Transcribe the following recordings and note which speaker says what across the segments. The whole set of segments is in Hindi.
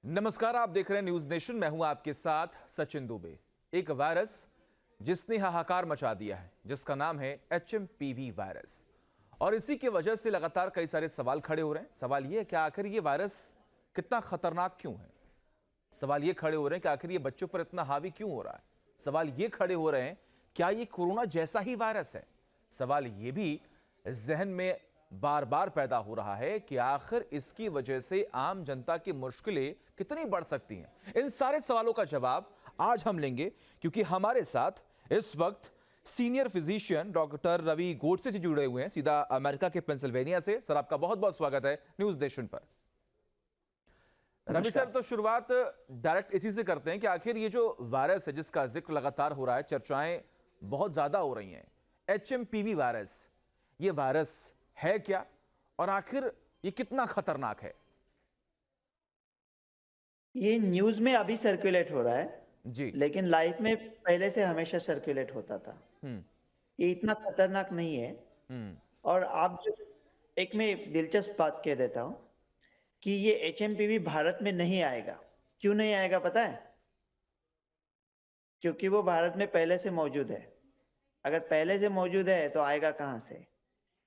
Speaker 1: नमस्कार, आप देख रहे हैं न्यूज नेशन। मैं हूं आपके साथ सचिन दुबे। एक वायरस जिसने हाहाकार मचा दिया है, जिसका नाम है एचएमपीवी वायरस। और इसी की वजह से लगातार कई सारे सवाल खड़े हो रहे हैं। सवाल ये है कि आखिर ये वायरस कितना खतरनाक क्यों है। सवाल ये खड़े हो रहे हैं कि आखिर ये बच्चों पर इतना हावी क्यों हो रहा है। सवाल ये खड़े हो रहे हैं, क्या ये कोरोना जैसा ही वायरस है। सवाल ये भी जहन में बार बार पैदा हो रहा है कि आखिर इसकी वजह से आम जनता की मुश्किलें कितनी बढ़ सकती हैं। इन सारे सवालों का जवाब आज हम लेंगे, क्योंकि हमारे साथ इस वक्त senior physician doctor Ravi Godse ji जुड़े हुए हैं, सीधा अमेरिका के पेंसिल्वेनिया से। सर, आपका बहुत बहुत स्वागत है न्यूज नेशन पर। रवि सर,
Speaker 2: नमस्कार।
Speaker 1: तो शुरुआत डायरेक्ट इसी से करते हैं कि आखिर ये जो वायरस है जिसका जिक्र लगातार हो रहा है, चर्चाएं बहुत ज्यादा हो रही हैं, एचएमपीवी वायरस, ये वायरस है क्या और आखिर ये कितना खतरनाक है।
Speaker 2: ये न्यूज़ में अभी सर्कुलेट हो रहा है,
Speaker 1: जी।
Speaker 2: लेकिन लाइफ में पहले से हमेशा सर्कुलेट होता था।
Speaker 1: हम्म।
Speaker 2: ये इतना खतरनाक नहीं है।
Speaker 1: हम्म।
Speaker 2: और आप जो एक मैं दिलचस्प बात कह देता हूँ कि ये एचएमपीवी भारत में नहीं आएगा। क्यों नहीं आएगा पता है? क्योंकि वो भारत में पहले से मौजूद है। अगर पहले से मौजूद है तो आएगा कहाँ से?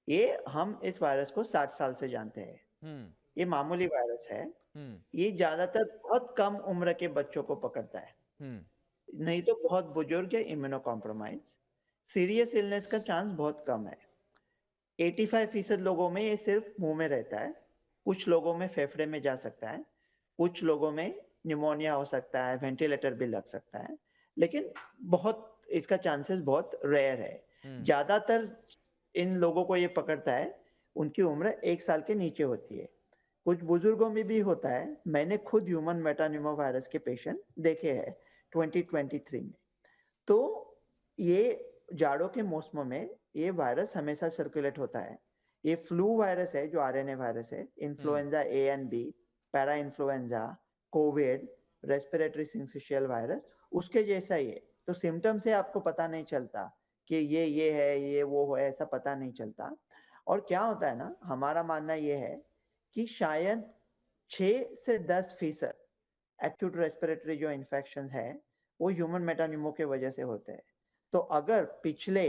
Speaker 2: ये हम इस वायरस को 60 साल से जानते हैं।
Speaker 1: हम्म।
Speaker 2: ये मामूली वायरस है।
Speaker 1: हम्म।
Speaker 2: ये ज़्यादातर बहुत कम उम्र के बच्चों को पकड़ता है।
Speaker 1: हम्म।
Speaker 2: नहीं तो बहुत बुजुर्ग या इम्यूनो कॉम्प्रोमाइज। सीरियस इलनेस का चांस बहुत कम है। 85% लोगों में ये सिर्फ मुंह में रहता है। कुछ लोगों में फेफड़े में जा सकता है। कुछ लोगों में निमोनिया हो सकता है, वेंटिलेटर भी लग सकता है। लेकिन बहुत इसका चांसेस बहुत रेयर है।
Speaker 1: हम्म।
Speaker 2: ज़्यादातर इन लोगों को ये पकड़ता है, उनकी उम्र 1 साल के नीचे होती है। कुछ बुजुर्गों में भी होता है। मैंने खुद ह्यूमन मेटानिमो वायरस के पेशेंट देखे हैं 2023 में। तो ये जाड़ों के मौसमों में ये वायरस हमेशा सर्कुलेट होता है। ये फ्लू वायरस है जो आरएनए वायरस है।
Speaker 1: Hmm.
Speaker 2: Influenza A and B, parainfluenza, Covid, respiratory syncytial virus उसके जैसा ही है। तो सिम्टम से आपको पता नहीं चलता कि ये है, ये वो है, ऐसा पता नहीं चलता। और क्या होता है ना, हमारा मानना ये है कि शायद 6 से 10% एक्यूट रेस्पिरेटरी जो इन्फेक्शन है, वो ह्यूमन मेटान्यूमो के वजह से होते हैं। तो अगर पिछले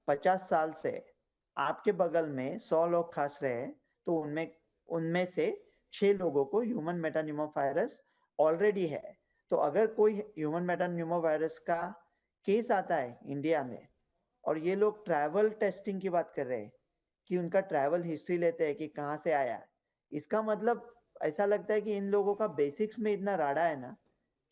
Speaker 2: 50 साल से आपके बगल में 100 लोग खांस रहे हैं, तो उनमें उनमें से 6 लोगों को ह्यूमन मेटान्यूमो वायरस ऑलरेडी है। तो अगर कोई ह्यूमन मेटान्यूमो वायरस का केस आता है इंडिया में और ये लोग ट्रैवल टेस्टिंग की बात कर रहे हैं कि उनका ट्रैवल हिस्ट्री लेते हैं कि कहाँ से आया है। इसका मतलब ऐसा लगता है कि इन लोगों का बेसिक्स में इतना राड़ा है ना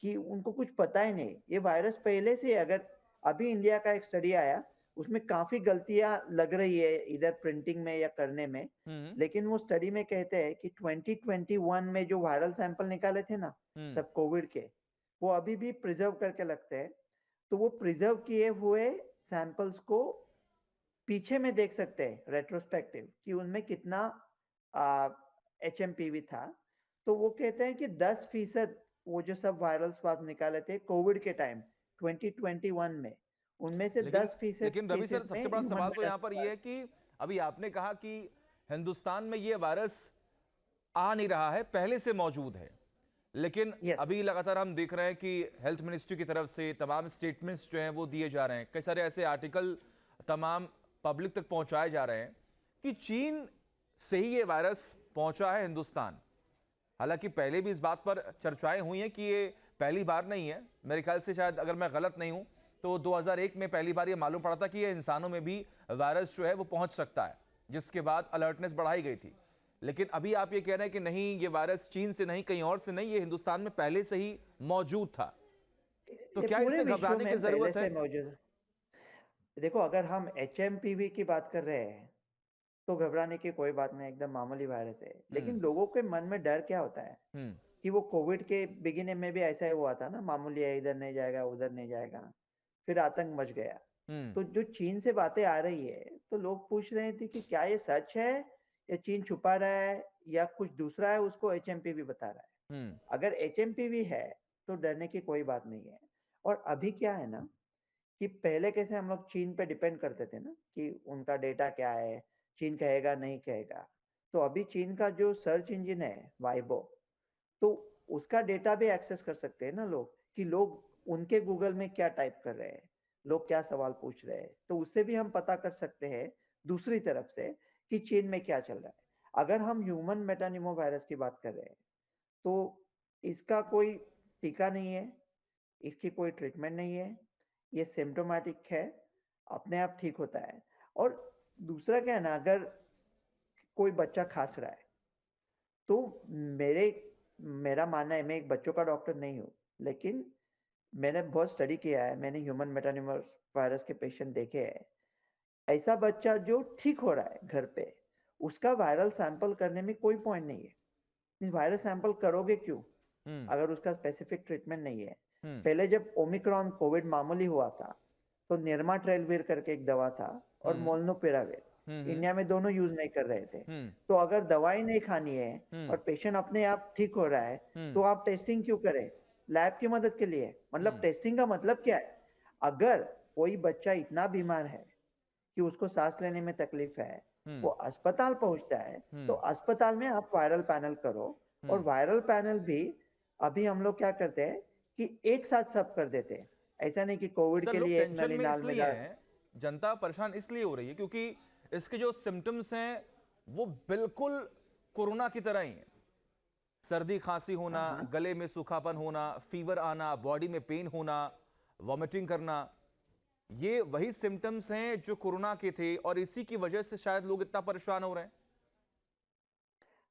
Speaker 2: कि उनको कुछ पता ही नहीं। ये वायरस पहले से अगर अभी इंडिया का एक स्टडी आया, उसमें काफ़ी गलतियाँ लग रही है इधर प्रिंटिंग में या करने में।
Speaker 1: हम्म।
Speaker 2: लेकिन वो स्टडी में कहते हैं कि 2021 में जो वायरल सैंपल निकाले थे ना,
Speaker 1: हम्म।
Speaker 2: सब कोविड के, वो अभी भी प्रिज़र्व करके लगते हैं। तो वो प्रिज़र्व किए हुए सैंपल्स को पीछे में देख सकते हैं रेट्रोस्पेक्टिव कि उनमें कितना एचएमपीवी था। तो वो कहते हैं कि 10% वो जो सब वायरल स्वाब निकाले थे कोविड के टाइम 2021 में, उनमें से
Speaker 1: लेकिन
Speaker 2: 10%
Speaker 1: लेकिन रवि सर,
Speaker 2: केसेस में
Speaker 1: सबसे बड़ा
Speaker 2: ह्यूमन
Speaker 1: सवाल तो यहां पर
Speaker 2: मेटास्टेज।
Speaker 1: यह है कि अभी आपने कहा कि हिंदुस्तान में यह वायरस आ नहीं रहा है, पहले से मौजूद है। लेकिन
Speaker 2: यस।
Speaker 1: अभी लगातार हम देख रहे हैं कि हेल्थ मिनिस्ट्री की तरफ से तमाम स्टेटमेंट्स जो हैं वो दिए जा रहे हैं। कई सारे ऐसे आर्टिकल तमाम पब्लिक तक पहुंचाए जा रहे हैं कि चीन से ही ये वायरस पहुंचा है हिंदुस्तान। हालांकि पहले भी इस बात पर चर्चाएं हुई हैं कि ये पहली बार नहीं है। मेरे ख्याल से, शायद अगर मैं गलत नहीं हूं, तो 2001 में पहली बार ये मालूम पड़ा था कि ये इंसानों में भी वायरस जो है वो पहुंच सकता है, जिसके बाद अलर्टनेस बढ़ाई गई थी। लेकिन अभी आप ये कह रहे हैं कि नहीं, ये वायरस चीन से नहीं, कहीं और से नहीं, ये हिंदुस्तान में पहले से ही मौजूद था। तो
Speaker 2: ये
Speaker 1: क्या
Speaker 2: पूरे
Speaker 1: इससे
Speaker 2: विश्व
Speaker 1: घबराने की
Speaker 2: में पहले
Speaker 1: जरूरत है।
Speaker 2: से मौजूद है। देखो, अगर हम एचएमपीवी की बात कर रहे हैं तो घबराने की कोई बात नहीं, एकदम मामूली वायरस है।
Speaker 1: हम्म।
Speaker 2: लेकिन लोगों के मन में डर क्या होता है
Speaker 1: हम्म।
Speaker 2: कि वो कोविड के बिगिनिंग में भी ऐसा ही हुआ था ना, मामूली है, इधर नहीं जाएगा, उधर नहीं जाएगा। फिर आतंक मच गया।
Speaker 1: हम्म।
Speaker 2: तो जो चीन से बातें आ रही है, तो लोग पूछ रहे थे कि क्या ये सच है या चीन छुपा रहा है या कुछ दूसरा है उसको एचएमपीवी बता रहा है।
Speaker 1: हम्म।
Speaker 2: अगर एचएमपीवी है तो डरने की कोई बात नहीं है। और अभी क्या है ना कि पहले कैसे हम लोग चीन पे डिपेंड करते थे ना कि उनका डेटा क्या है, चीन कहेगा नहीं कहेगा। तो अभी चीन का जो सर्च इंजन है वाइबो, तो उसका डेटा भी एक्सेस कर सकते हैं ना लोग, कि लोग उनके गूगल में क्या टाइप कर रहे हैं, लोग क्या सवाल पूछ रहे हैं, तो उससे भी हम पता कर सकते हैं दूसरी तरफ से कि चीन में क्या चल रहा है। अगर हम ह्यूमन मेटानिमो वायरस की बात कर रहे हैं, तो इसका कोई टीका नहीं है, इसकी कोई ट्रीटमेंट नहीं है, ये सिम्प्टोमेटिक है, अपने आप ठीक होता है। और दूसरा क्या है ना, अगर कोई बच्चा खाँस रहा है, तो मेरे मेरा मानना है, मैं एक बच्चों का डॉक्टर नहीं हूँ, लेकिन मैंने बहुत स्टडी किया है, मैंने ह्यूमन मेटानिमस वायरस के पेशेंट देखे हैं। ऐसा बच्चा जो ठीक हो रहा है घर पे, उसका वायरल सैंपल करने में कोई पॉइंट नहीं है। मीन्स वायरल सैंपल करोगे क्यों?
Speaker 1: हम्म।
Speaker 2: अगर उसका स्पेसिफिक ट्रीटमेंट नहीं है।
Speaker 1: हम्म।
Speaker 2: पहले जब ओमिक्रॉन कोविड मामूली हुआ था, तो निर्माट्रेलविर करके एक दवा था और
Speaker 1: हम्म।
Speaker 2: मोलनुपिराविर,
Speaker 1: हम्म।
Speaker 2: इंडिया में दोनों यूज नहीं कर रहे थे।
Speaker 1: हम्म।
Speaker 2: तो अगर दवाई नहीं खानी है
Speaker 1: हम्म।
Speaker 2: और पेशेंट अपने आप ठीक हो रहा है,
Speaker 1: हम्म।
Speaker 2: तो आप टेस्टिंग क्यों करें? लैब की मदद के लिए। मतलब
Speaker 1: हम्म।
Speaker 2: टेस्टिंग का मतलब क्या है? अगर कोई बच्चा इतना बीमार है कि उसको सांस लेने में तकलीफ है,
Speaker 1: हम्म।
Speaker 2: वो अस्पताल पहुंचता है, तो
Speaker 1: हम्म।
Speaker 2: अस्पताल में आप वायरल पैनल करो। और
Speaker 1: हम्म।
Speaker 2: वायरल पैनल भी अभी हम लोग क्या करते हैं कि एक साथ सब कर देते हैं। ऐसा नहीं कि कोविड
Speaker 1: सर,
Speaker 2: के
Speaker 1: लोग
Speaker 2: लिए एक
Speaker 1: टेंशन
Speaker 2: नली
Speaker 1: में
Speaker 2: नाल में
Speaker 1: इसलिए
Speaker 2: डाल।
Speaker 1: हैं, जनता परेशान इसलिए हो रही है क्योंकि इसके जो सिम्टम्स हैं वो बिल्कुल कोरोना की तरह ही हैं। सर्दी खांसी होना,
Speaker 2: हाँ हाँ,
Speaker 1: गले में सूखापन होना, फीवर आना, बॉडी में पेन होना, वॉमिटिंग करना, ये वही सिम्टम्स हैं जो कोरोना के थे और इसी की वजह से शायद लोग इतना परेशान हो रहे हैं।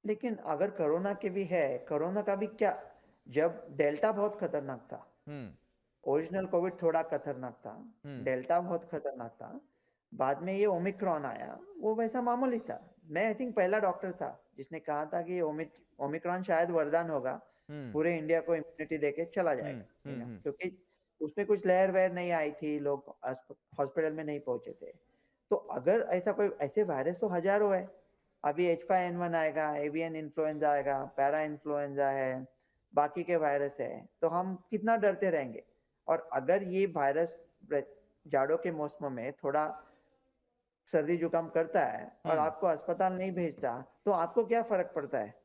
Speaker 2: लेकिन अगर कोरोना के भी है, कोरोना का भी क्या, जब डेल्टा बहुत खतरनाक था,
Speaker 1: हम्म।
Speaker 2: ओरिजिनल कोविड थोड़ा खतरनाक था,
Speaker 1: हम्म।
Speaker 2: डेल्टा बहुत खतरनाक था, बाद में ये ओमिक्रॉन आया, वो वैसा मामूली था। मैं आई थिंक पहला डॉक्टर था जिसने कहा था कि ओमिक्रॉन शायद वरदान होगा,
Speaker 1: हम्म।
Speaker 2: पूरे इंडिया को इम्यूनिटी देके चला
Speaker 1: हम्म।
Speaker 2: जाएगा,
Speaker 1: हम्म।
Speaker 2: क्योंकि उसमें कुछ लहर वहर नहीं आई थी, लोग हॉस्पिटल में नहीं पहुंचे थे। तो अगर ऐसा कोई, ऐसे वायरस तो हजारों है। अभी H5N1 आएगा, एवियन इन्फ्लुएंजा आएगा, पैरा इन्फ्लुएंजा है, बाकी के वायरस है, तो हम कितना डरते रहेंगे? और अगर ये वायरस जाड़ों के मौसम में थोड़ा सर्दी जुकाम करता है और
Speaker 1: हम्म।
Speaker 2: आपको अस्पताल नहीं भेजता, तो आपको क्या फर्क पड़ता है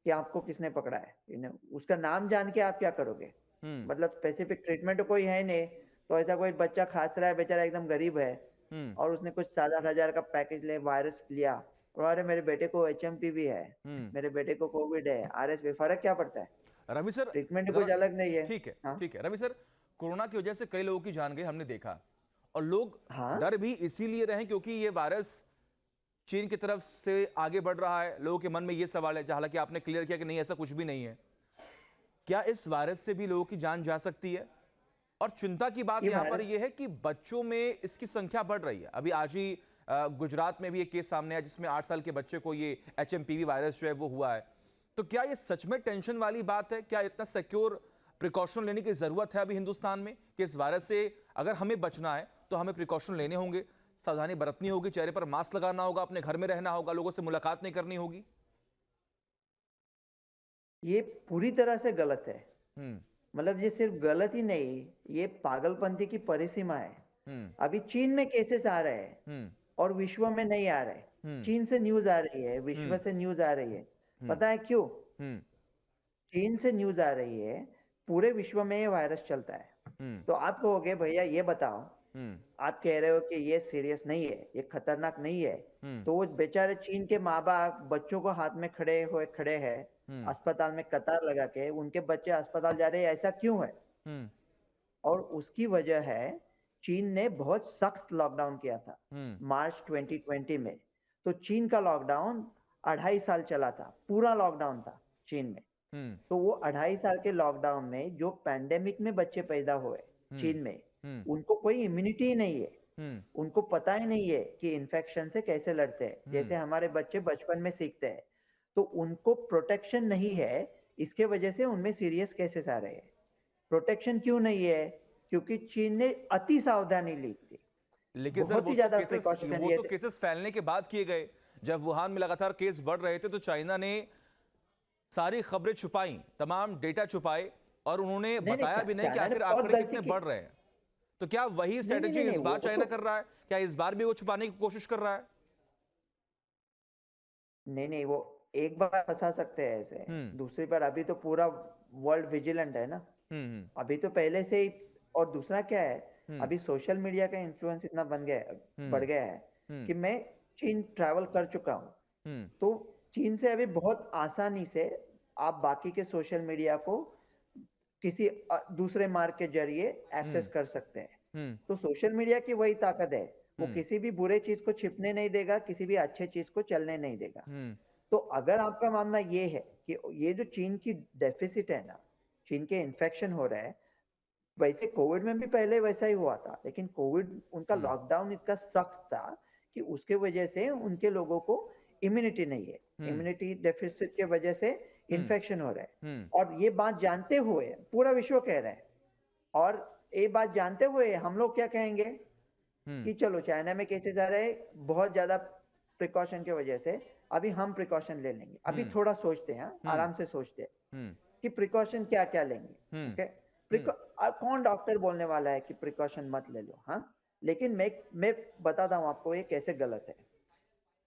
Speaker 2: कि आपको किसने पकड़ा है? उसका नाम जान के आप क्या करोगे?
Speaker 1: हम्म।
Speaker 2: मतलब स्पेसिफिक ट्रीटमेंट तो कोई है नहीं। तो ऐसा कोई बच्चा खांस रहा है, बेचारा एकदम गरीब है,
Speaker 1: हम्म।
Speaker 2: और उसने कुछ 7-8 हजार का पैकेज ले वायरस लिया, और अरे मेरे बेटे को HMPV है,
Speaker 1: हम्म।
Speaker 2: मेरे बेटे को कोविड है, RSV, फर्क क्या पड़ता है?
Speaker 1: रवि सर,
Speaker 2: ट्रीटमेंट कुछ
Speaker 1: जरा,
Speaker 2: अलग नहीं है।
Speaker 1: ठीक है,
Speaker 2: हाँ
Speaker 1: ठीक है रवि सर, कोरोना की वजह से कई लोगों की जान गई हमने देखा, और लोग
Speaker 2: हाँ,
Speaker 1: डर भी इसीलिए रहे क्योंकि ये वायरस चीन की तरफ से आगे बढ़ रहा है। लोगों के मन में ये सवाल है, हालांकि आपने क्लियर किया कि नहीं, ऐसा कुछ भी नहीं है। क्या इस वायरस से भी लोगों की जान जा सकती है? और चिंता की बात
Speaker 2: ये
Speaker 1: यहां पर
Speaker 2: वायरस,
Speaker 1: यह है कि बच्चों में इसकी संख्या बढ़ रही है। अभी आज ही गुजरात में भी एक केस सामने आया जिसमें 8 साल के बच्चे को ये HMPV वायरस जो है वो हुआ है। तो क्या ये सच में टेंशन वाली बात है? क्या इतना सिक्योर प्रिकॉशन लेने की जरूरत है अभी हिंदुस्तान में कि इस वायरस से अगर हमें बचना है तो हमें प्रिकॉशन लेने होंगे, सावधानी बरतनी होगी, चेहरे पर मास्क लगाना होगा, अपने घर में रहना होगा, लोगों से मुलाकात नहीं करनी होगी?
Speaker 2: ये पूरी तरह से गलत है।
Speaker 1: हम्म।
Speaker 2: मतलब ये सिर्फ गलत ही नहीं, ये पागलपंती की परिसीमा है।
Speaker 1: हम्म।
Speaker 2: अभी चीन में केसेस आ रहे हैं
Speaker 1: हम्म।
Speaker 2: और विश्व में नहीं आ रहे।
Speaker 1: हम्म।
Speaker 2: चीन से न्यूज़ आ रही है, विश्व
Speaker 1: हम्म।
Speaker 2: से न्यूज़ आ रही है।
Speaker 1: हम्म।
Speaker 2: पता है क्यों?
Speaker 1: हम्म।
Speaker 2: चीन से न्यूज़ आ रही है, पूरे विश्व में ये वायरस चलता है।
Speaker 1: हम्म।
Speaker 2: तो आप कहोगे भैया ये बताओ,
Speaker 1: हम्म।
Speaker 2: आप कह रहे हो कि ये सीरियस नहीं है, ये खतरनाक नहीं है।
Speaker 1: हम्म।
Speaker 2: तो वो बेचारे चीन के माँ-बाप बच्चों को हाथ में खड़े हैं,
Speaker 1: हम्म।
Speaker 2: अस्पताल में कतार लगा के, उनके बच्चे अस्पताल जा रहे हैं, ऐसा क्यों है?
Speaker 1: हम्म।
Speaker 2: और उसकी वजह है, चीन ने बहुत सख्त लॉकडाउन किया था
Speaker 1: हम्म।
Speaker 2: मार्च 2020 में। तो चीन का लॉकडाउन 2.5 साल चला था, पूरा लॉकडाउन था चीन में।
Speaker 1: हम्म।
Speaker 2: तो वो 2.5 साल के लॉकडाउन में जो पैंडेमिक में बच्चे पैदा हुए
Speaker 1: हम्म।
Speaker 2: चीन में,
Speaker 1: हम्म।
Speaker 2: उनको कोई इम्यूनिटी ही नहीं है।
Speaker 1: हम्म।
Speaker 2: उनको पता ही नहीं है कि इन्फेक्शन से कैसे लड़ते हैं,
Speaker 1: हम्म।
Speaker 2: जैसे हमारे बच्चे बचपन में सीखते हैं। तो उनको प्रोटेक्शन नहीं है, इसके वजह से उनमें सीरियस केसेस आ रहे हैं। प्रोटेक्शन क्यों नहीं है? क्योंकि चीन ने अति सावधानी ली थी,
Speaker 1: लेकिन सर,
Speaker 2: बहुत ही ज्यादा प्रिकॉशन
Speaker 1: वो
Speaker 2: लिए
Speaker 1: तो
Speaker 2: थे।
Speaker 1: केसेस फैलने के बाद किए गए। जब वुहान में लगातार केस बढ़ रहे थे तो चाइना ने सारी खबरें छुपाई, तमाम डेटा छुपाए, और उन्होंने
Speaker 2: नहीं नहीं,
Speaker 1: बताया भी नहीं कि
Speaker 2: चाइना ने
Speaker 1: आखिर
Speaker 2: बहुत
Speaker 1: आंकड़े
Speaker 2: गलती
Speaker 1: कितने
Speaker 2: की।
Speaker 1: बढ़ रहे हैं। तो क्या वही
Speaker 2: नहीं नहीं
Speaker 1: स्ट्रेटेजी
Speaker 2: नहीं नहीं,
Speaker 1: इस बार
Speaker 2: वो
Speaker 1: चाइना
Speaker 2: तो
Speaker 1: कर रहा है? क्या इस बार भी वो छुपाने की कोशिश कर रहा है?
Speaker 2: नहीं नहीं, वो एक बार फंसा सकते हैं ऐसे,
Speaker 1: हम्म।
Speaker 2: दूसरी बार अभी तो पूरा वर्ल्ड विजिलेंट है ना।
Speaker 1: हम्म
Speaker 2: अभी तो पहले से ही। और दूसरा क्या है,
Speaker 1: हम्म
Speaker 2: अभी सोशल मीडिया का इन्फ्लुएंस इतना बढ़
Speaker 1: हम्म
Speaker 2: गया है
Speaker 1: हम्म
Speaker 2: कि मैं चीन ट्रैवल कर चुका हूँ।
Speaker 1: हम्म
Speaker 2: तो चीन से अभी बहुत आसानी से आप बाकी के सोशल मीडिया को किसी दूसरे मार्ग के जरिए एक्सेस
Speaker 1: हम्म
Speaker 2: कर सकते हैं।
Speaker 1: हम्म
Speaker 2: तो सोशल मीडिया की वही ताकत है, वो
Speaker 1: हम्म
Speaker 2: किसी भी बुरे चीज को छिपने नहीं देगा, किसी भी अच्छे चीज को चलने नहीं देगा।
Speaker 1: हम्म
Speaker 2: तो अगर आपका मानना ये है कि ये जो चीन की डेफिसिट है ना, चीन के इन्फेक्शन हो रहा है, वैसे कोविड में भी पहले वैसा ही हुआ था, लेकिन कोविड उनका
Speaker 1: हम्म
Speaker 2: लॉकडाउन इतना सख्त था कि उसके वजह से उनके लोगों को इम्यूनिटी नहीं है।
Speaker 1: हम्म
Speaker 2: इम्यूनिटी डेफिसिट के वजह से
Speaker 1: हम्म
Speaker 2: इन्फेक्शन हो रहा है।
Speaker 1: हम्म
Speaker 2: और ये बात जानते हुए पूरा विश्व कह रहा है, और ये बात जानते हुए हम लोग क्या कहेंगे
Speaker 1: हम्म
Speaker 2: कि चलो चाइना में केसेस आ रहे हैं, बहुत ज्यादा प्रिकॉशन की वजह से अभी हम प्रिकॉशन ले लेंगे, अभी
Speaker 1: हम्म
Speaker 2: थोड़ा सोचते हैं,
Speaker 1: हम्म
Speaker 2: आराम से सोचते हैं
Speaker 1: हम्म
Speaker 2: कि प्रिकॉशन क्या क्या लेंगे।
Speaker 1: हम्म
Speaker 2: ओके।
Speaker 1: हम्म
Speaker 2: कौन डॉक्टर बोलने वाला है कि प्रिकॉशन मत ले लो, हाँ। लेकिन मैं बताता हूँ आपको ये कैसे गलत है।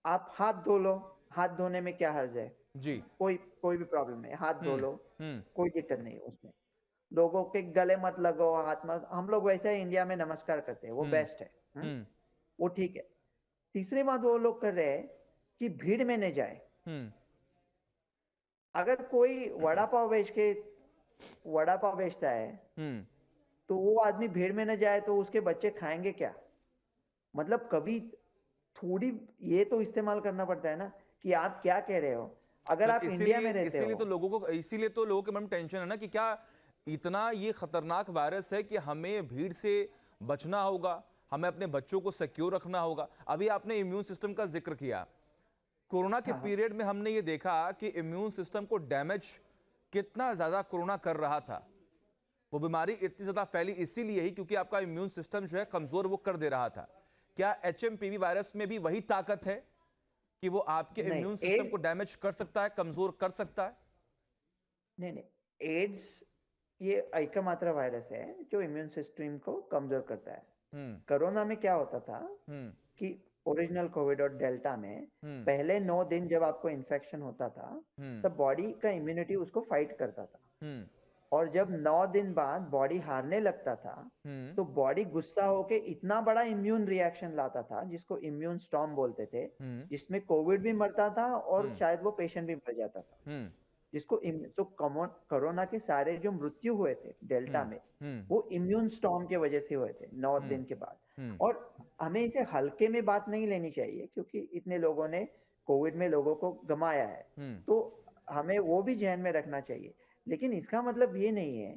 Speaker 2: आप हाथ धो लो, हाथ धोने में क्या हर्ज है?
Speaker 1: जी
Speaker 2: कोई कोई भी प्रॉब्लम नहीं, हाथ धो
Speaker 1: हम्म
Speaker 2: लो,
Speaker 1: हम्म
Speaker 2: कोई दिक्कत नहीं है उसमें। लोगों के गले मत लगो, हाथ मत, हम लोग वैसे ही इंडिया में नमस्कार करते हैं, वो
Speaker 1: हम्म
Speaker 2: बेस्ट है।
Speaker 1: हम्म
Speaker 2: वो ठीक है। तीसरी बात वो लोग कर रहे हैं कि भीड़ में नहीं जाए।
Speaker 1: हम्म
Speaker 2: अगर कोई वड़ा पाव बेचता है,
Speaker 1: हम्म
Speaker 2: तो वो आदमी भीड़ में न जाए तो उसके बच्चे खाएंगे क्या? मतलब कभी थोड़ी ये तो इस्तेमाल करना पड़ता है ना, कि आप क्या कह रहे हो। अगर
Speaker 1: सर
Speaker 2: आप इंडिया
Speaker 1: इसीलिए
Speaker 2: में रहते
Speaker 1: इसीलिए
Speaker 2: हो।
Speaker 1: तो लोगों के मन में टेंशन है ना कि क्या इतना ये खतरनाक वायरस है कि हमें भीड़ से बचना होगा, हमें अपने बच्चों को सिक्योर रखना होगा। अभी आपने इम्यून सिस्टम का जिक्र किया। कोरोना के
Speaker 2: हाँ हाँ।
Speaker 1: पीरियड में हमने ये देखा कि इम्यून सिस्टम को डैमेज कितना ज्यादा कोरोना कर रहा था। वो बीमारी इतनी ज्यादा फैली इसीलिए ही क्योंकि आपका इम्यून सिस्टम जो है कमजोर वो कर दे रहा था। क्या एचएमपीवी वायरस में भी वही ताकत है कि वो आपके
Speaker 2: नहीं,
Speaker 1: इम्यून सिस्टम को डैमेज कर सकता है, कमजोर कर सकता है?
Speaker 2: नहीं, एड्स ये एकमात्र वायरस है जो इम्यून सिस्टम को कमजोर करता है।
Speaker 1: हम्म
Speaker 2: कोरोना में क्या होता था
Speaker 1: हम्म
Speaker 2: कि ओरिजिनल कोविड और डेल्टा में
Speaker 1: हम्म
Speaker 2: पहले 9 दिन जब आपको इन्फेक्शन होता था,
Speaker 1: हम्म
Speaker 2: तब बॉडी का इम्यूनिटी उसको फाइट करता था।
Speaker 1: हम्म
Speaker 2: और जब 9 दिन बाद बॉडी हारने लगता था,
Speaker 1: हम्म
Speaker 2: तो बॉडी गुस्सा होके इतना बड़ा इम्यून रिएक्शन लाता था जिसको इम्यून स्टॉर्म बोलते थे,
Speaker 1: हम्म
Speaker 2: जिसमें कोविड भी मरता था और
Speaker 1: हम्म
Speaker 2: शायद वो पेशेंट भी मर जाता था।
Speaker 1: हम्म
Speaker 2: जिसको तो कोरोना के सारे जो मृत्यु हुए थे डेल्टा
Speaker 1: हम्म
Speaker 2: में,
Speaker 1: हम्म
Speaker 2: वो इम्यून स्टॉर्म के वजह से हुए थे 9 दिन के बाद।
Speaker 1: हम्म
Speaker 2: और हमें इसे हल्के में बात नहीं लेनी चाहिए, क्योंकि इतने लोगों ने कोविड में लोगों को गंवाया है।
Speaker 1: हम्म
Speaker 2: तो हमें वो भी ध्यान में रखना चाहिए। लेकिन इसका मतलब ये नहीं है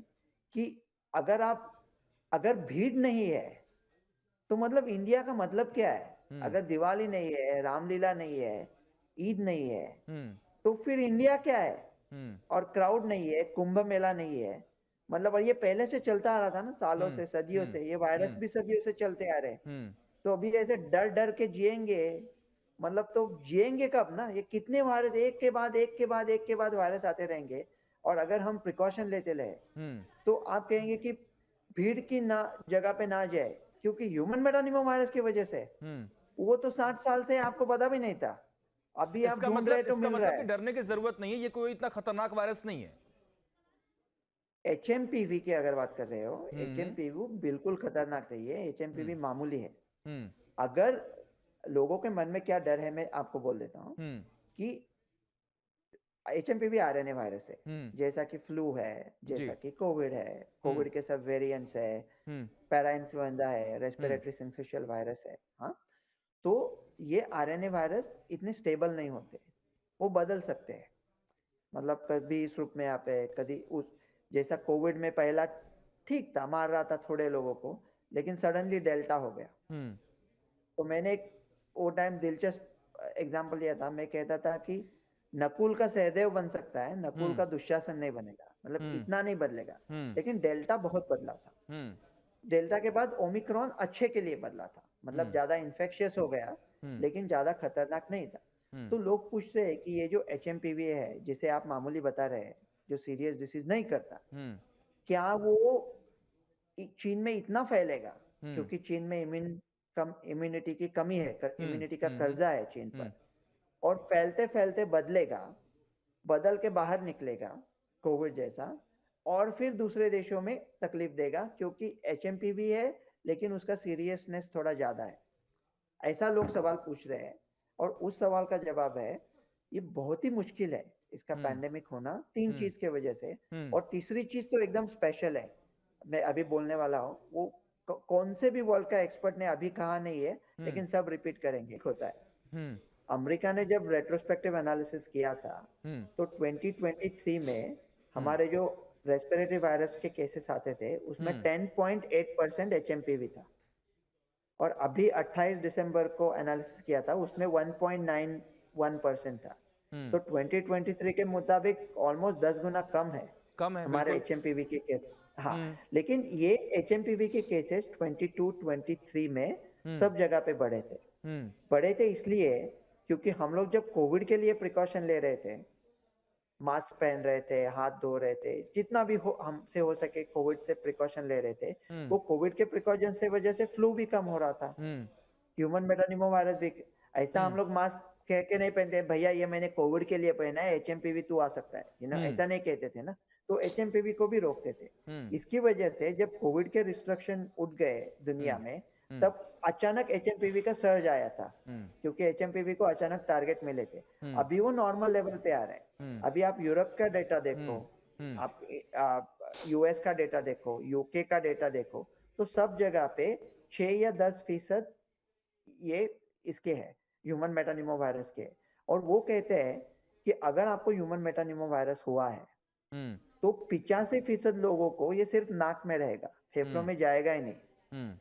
Speaker 2: कि अगर आप अगर भीड़ नहीं है, तो मतलब इंडिया का मतलब क्या है?
Speaker 1: हम्म
Speaker 2: अगर दिवाली नहीं है, रामलीला नहीं है, ईद नहीं है,
Speaker 1: हम्म
Speaker 2: तो फिर इंडिया क्या है?
Speaker 1: हम्म
Speaker 2: और क्राउड नहीं है, कुंभ मेला नहीं है। मतलब, और ये पहले से चलता आ रहा था ना, सालों
Speaker 1: हम्म
Speaker 2: से, सदियों
Speaker 1: हम्म
Speaker 2: से, ये वायरस
Speaker 1: हम्म
Speaker 2: भी सदियों से चलते आ रहे हैं।
Speaker 1: हम्म
Speaker 2: तो अभी ऐसे डर डर के जिएंगे, मतलब तो जिएंगे कब ना? ये कितने वायरस एक के बाद एक के बाद एक के बाद वायरस आते रहेंगे। और अगर हम प्रिकॉशन लेते रहे,
Speaker 1: हम्म
Speaker 2: तो आप कहेंगे कि भीड़ की ना जगह पे ना जाए, क्योंकि ह्यूमन मेटानिमो वायरस की वजह से
Speaker 1: हम्म
Speaker 2: वो तो 60 साल से आपको पता भी नहीं था। अभी आप ढूंढ रहे तो
Speaker 1: इसका
Speaker 2: मिल रहा
Speaker 1: मतलब कि
Speaker 2: है।
Speaker 1: डरने की जरूरत नहीं है, ये कोई इतना खतरनाक वायरस नहीं है।
Speaker 2: एचएमपीवी की अगर बात कर रहे हो,
Speaker 1: हम्म
Speaker 2: एचएमपीवी बिल्कुल खतरनाक नहीं है,
Speaker 1: हम्म
Speaker 2: एचएमपीवी मामूली है।
Speaker 1: हम्म
Speaker 2: अगर लोगों के मन में क्या डर है, मैं आपको बोल देता हूँ
Speaker 1: हम्म
Speaker 2: कि एचएमपीवी आरएनए वायरस है,
Speaker 1: हम्म
Speaker 2: जैसा कि फ्लू है,
Speaker 1: जी
Speaker 2: जैसा कि कोविड है,
Speaker 1: हम्म
Speaker 2: कोविड के सब वेरिएंट्स है,
Speaker 1: हम्म
Speaker 2: पैरा इन्फ्लुएंजा है,
Speaker 1: हम्म
Speaker 2: रेस्पिरेटरी सिंसिशियल वायरस है, हाँ। तो ये आरएनए वायरस इतने स्टेबल नहीं होते, वो बदल सकते हैं। मतलब कभी इस रूप में आप है, कभी उस, जैसा कोविड में पहला ठीक था, मार रहा था थोड़े लोगों को, लेकिन सडनली डेल्टा हो गया।
Speaker 1: हम्म
Speaker 2: तो मैंने एक वो टाइम दिलचस्प एग्जांपल लिया था, मैं कहता था कि नकुल का सहदेव बन सकता है, नकुल
Speaker 1: हम्म
Speaker 2: का दुशासन नहीं बनेगा, मतलब
Speaker 1: हम्म
Speaker 2: इतना नहीं बदलेगा।
Speaker 1: हम्म
Speaker 2: लेकिन डेल्टा बहुत बदला था।
Speaker 1: हम्म
Speaker 2: डेल्टा के बाद ओमिक्रॉन अच्छे के लिए बदला था, मतलब
Speaker 1: हम्म
Speaker 2: ज्यादा इन्फेक्शियस हो गया,
Speaker 1: हम्म
Speaker 2: लेकिन ज्यादा खतरनाक नहीं था।
Speaker 1: हम्म
Speaker 2: तो लोग पूछ रहे हैं कि ये जो एचएमपीवी है, जिसे आप मामूली बता रहे हैं, जो सीरियस डिसीज नहीं करता,
Speaker 1: हम्म
Speaker 2: क्या वो चीन में इतना फैलेगा?
Speaker 1: हम्म
Speaker 2: क्योंकि चीन में इम्यूनिटी की कमी है,
Speaker 1: हम्म
Speaker 2: इम्यूनिटी का
Speaker 1: हम्म
Speaker 2: कर्जा है चीन
Speaker 1: हम्म
Speaker 2: पर। और फैलते फैलते बदलेगा, बदल के बाहर निकलेगा, कोविड जैसा, और फिर दूसरे देशों में तकलीफ देगा, क्योंकि एचएमपीवी है लेकिन उसका सीरियसनेस थोड़ा ज्यादा है। ऐसा लोग सवाल पूछ रहे हैं, और उस सवाल का जवाब है, ये बहुत ही मुश्किल है इसका पैंडेमिक होना, 3 चीज के वजह से। और तीसरी चीज तो एकदम स्पेशल है, मैं अभी बोलने वाला हूँ, वो कौन से भी वर्ल्ड का एक्सपर्ट ने अभी कहा नहीं है, लेकिन सब रिपीट करेंगे। होता है, अमेरिका ने जब रेट्रोस्पेक्टिव एनालिसिस किया था, तो 2023 में हमारे जो रेस्पिरेटरी वायरस के केसेस आते थे, उसमें 10.8% एचएमपीवी था। और अभी 28 दिसंबर को एनालिसिस किया था, उसमें 1.91% था। तो 2023 के मुताबिक ऑलमोस्ट 10 गुना कम है हमारे एचएमपीवी के केस। हाँ, लेकिन ये एचएमपीवी के केसेस 22-23 में सब जगह पे बढ़े थे इसलिए क्योंकि हम लोग जब कोविड के लिए प्रिकॉशन ले रहे थे, मास्क पहन रहे थे, हाथ धो रहे थे, जितना भी हमसे हो सके कोविड से प्रिकॉशन ले रहे थे, वो कोविड के प्रिकॉशन से वजह से फ्लू भी कम हो रहा था, ह्यूमन मेटानिमो वायरस भी। ऐसा हम लोग मास्क कह के नहीं पहनते, भैया ये मैंने कोविड के लिए पहना है, एचएमपीवी तू आ सकता है, ऐसा नहीं कहते थे ना, तो एचएमपीवी को भी रोकते थे। इसकी वजह से जब कोविड के रिस्ट्रिक्शन उठ गए दुनिया में, तब अचानक एचएमपीवी का सर्ज आया था, क्योंकि एचएमपीवी को अचानक टारगेट मिले थे। अभी वो नॉर्मल लेवल पे आ रहा है। अभी आप यूरोप का डेटा देखो, आप यूएस का डेटा देखो, यूके का डेटा देखो, तो सब जगह पे 6 या 10% ये इसके है, ह्यूमन मेटानिमो वायरस के। और वो कहते हैं कि अगर आपको ह्यूमन मेटानिमो वायरस हुआ है, तो 85% लोगों को ये सिर्फ नाक में रहेगा, फेफड़ों में जाएगा ही नहीं।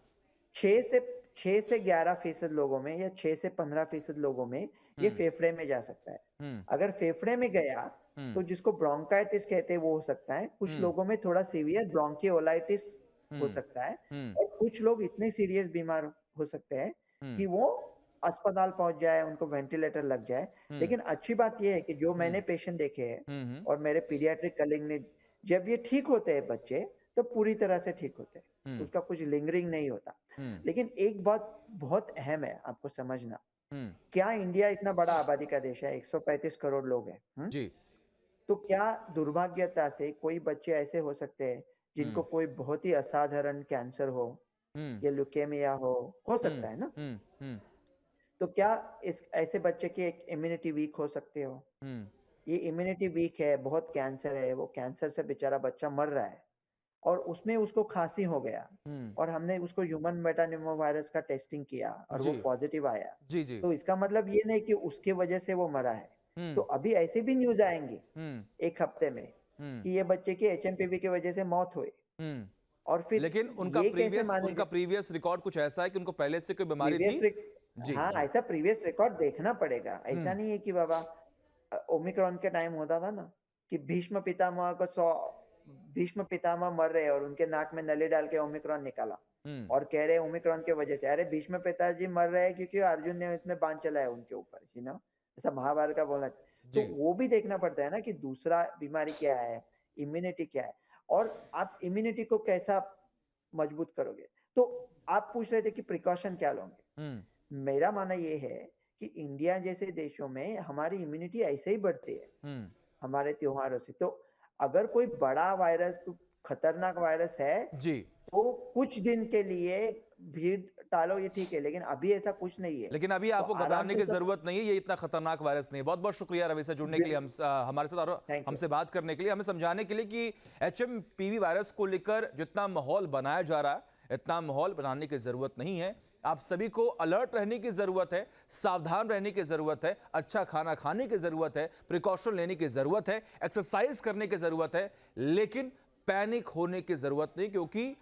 Speaker 2: 6 से 11% लोगों में या 6 से 15% लोगों में ये फेफड़े में जा सकता है। अगर फेफड़े में गया तो जिसको ब्रोंकाइटिस कहते हैं वो हो सकता है। कुछ लोगों में थोड़ा सीवियर ब्रोंकियोलाइटिस हो सकता है, और कुछ लोग इतने सीरियस बीमार हो सकते हैं कि वो अस्पताल पहुंच जाए, उनको वेंटिलेटर लग जाए। लेकिन अच्छी बात यह है कि जो मैंने पेशेंट देखे हैं और मेरे पीडियाट्रिक कलीग ने, जब ये ठीक होते हैं बच्चे, तो पूरी तरह से ठीक होते हैं, उसका कुछ लिंगरिंग नहीं होता। लेकिन एक बात बहुत अहम है आपको समझना, क्या इंडिया इतना बड़ा आबादी का देश है, 135 करोड़ लोग हैं,
Speaker 1: जी।
Speaker 2: तो क्या दुर्भाग्यता से कोई बच्चे ऐसे हो सकते हैं जिनको कोई बहुत ही असाधारण कैंसर हो या ल्यूकेमिया हो सकता है ना? तो क्या इस ऐसे बच्चे की एक इम्यूनिटी वीक हो सकते हो? ये इम्यूनिटी वीक है, बहुत कैंसर है, वो कैंसर से बेचारा बच्चा मर रहा है, और उसमें उसको खांसी हो गया, और हमने उसको ह्यूमन मेटानिमो वायरस का टेस्टिंग किया और वो पॉजिटिव आया। तो इसका मतलब ये नहीं कि उसके वजह से वो मरा है। तो अभी ऐसे भी न्यूज आएंगे एक हफ्ते में कि ये बच्चे की एचएमपीवी की वजह से मौत हुई, और फिर
Speaker 1: लेकिन उनका प्रीवियस रिकॉर्ड कुछ ऐसा है कि उनको पहले से कोई बीमारी थी।
Speaker 2: हाँ, ऐसा प्रीवियस रिकॉर्ड देखना पड़ेगा। ऐसा नहीं है कि बाबा ओमिक्रॉन के टाइम होता था ना कि भीष्म पितामह मर रहे और उनके नाक में नली डाल के ओमिक्रॉन निकाला और कह रहे ओमिक्रॉन की वजह से। अरे भीष्म पिताजी मर रहे हैं क्योंकि अर्जुन ने इसमें बाण चलाया उनके ऊपर, ऐसा महाभारत का बोलना। तो वो भी देखना पड़ता है ना कि दूसरा बीमारी क्या है, इम्यूनिटी क्या है, और आप इम्यूनिटी को कैसा मजबूत करोगे। तो आप पूछ रहे थे कि प्रिकॉशन क्या लोगे। मेरा मानना ये है कि इंडिया जैसे देशों में हमारी इम्यूनिटी ऐसे ही बढ़ती है हमारे त्योहारों से। तो अगर कोई बड़ा वायरस, खतरनाक वायरस है
Speaker 1: जी,
Speaker 2: तो कुछ दिन के लिए भीड़ टालो, ये ठीक है, लेकिन अभी ऐसा कुछ नहीं है।
Speaker 1: लेकिन अभी आपको घबराने की जरूरत नहीं है, ये इतना खतरनाक वायरस नहीं है। बहुत बहुत शुक्रिया रवि से जुड़ने के लिए, हमारे साथ और हमसे बात करने के लिए, हमें समझाने के लिए कि एचएमपीवी वायरस को लेकर जितना माहौल बनाया जा रहा है, इतना माहौल बनाने की जरूरत नहीं है। आप सभी को अलर्ट रहने की जरूरत है, सावधान रहने की जरूरत है, अच्छा खाना खाने की जरूरत है, प्रिकॉशन लेने की जरूरत है, एक्सरसाइज करने की जरूरत है, लेकिन पैनिक होने की जरूरत नहीं, क्योंकि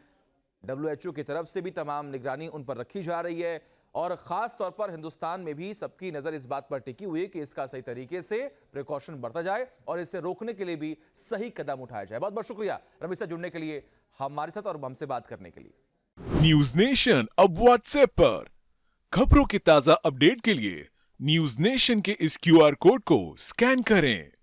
Speaker 1: WHO की तरफ से भी तमाम निगरानी उन पर रखी जा रही है। और खास तौर पर हिंदुस्तान में भी सबकी नजर इस बात पर टिकी हुई है कि इसका सही तरीके से प्रिकॉशन बरता जाए और इसे रोकने के लिए भी सही कदम उठाया जाए। बहुत बहुत शुक्रिया रवि से जुड़ने के लिए, हमारे साथ और हमसे बात करने के लिए।
Speaker 3: न्यूज नेशन अब व्हाट्सएप पर खबरों की ताजा अपडेट के लिए न्यूज नेशन के इस QR कोड को स्कैन करें।